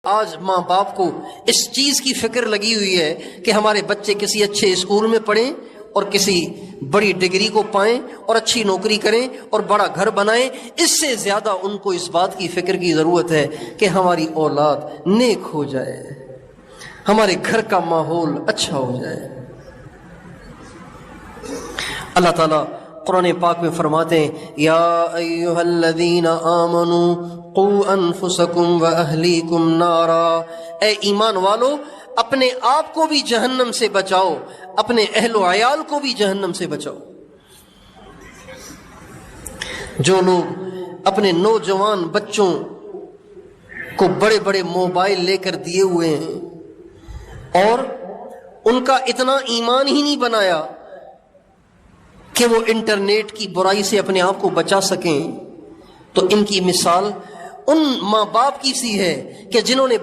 آج ماں باپ کو اس چیز کی فکر لگی ہوئی ہے کہ ہمارے بچے کسی اچھے اسکول میں پڑھیں اور کسی بڑی ڈگری کو پائیں اور اچھی نوکری کریں اور بڑا گھر بنائیں۔ اس سے زیادہ ان کو اس بات کی فکر کی ضرورت ہے کہ ہماری اولاد نیک ہو جائے، ہمارے گھر کا ماحول اچھا ہو جائے۔ اللہ تعالیٰ قرآن پاک میں فرماتے ہیں یا ایھا الذین آمنوا قوا انفسکم واہلیکم نارا، اے ایمان والو اپنے آپ کو بھی جہنم سے بچاؤ، اپنے اہل و عیال کو بھی جہنم سے بچاؤ۔ جو لوگ اپنے نوجوان بچوں کو بڑے بڑے موبائل لے کر دیے ہوئے ہیں اور ان کا اتنا ایمان ہی نہیں بنایا کہ وہ انٹرنیٹ کی برائی سے اپنے آپ کو بچا سکیں، تو ان کی مثال ان ماں باپ کی سی ہے کہ جنہوں نے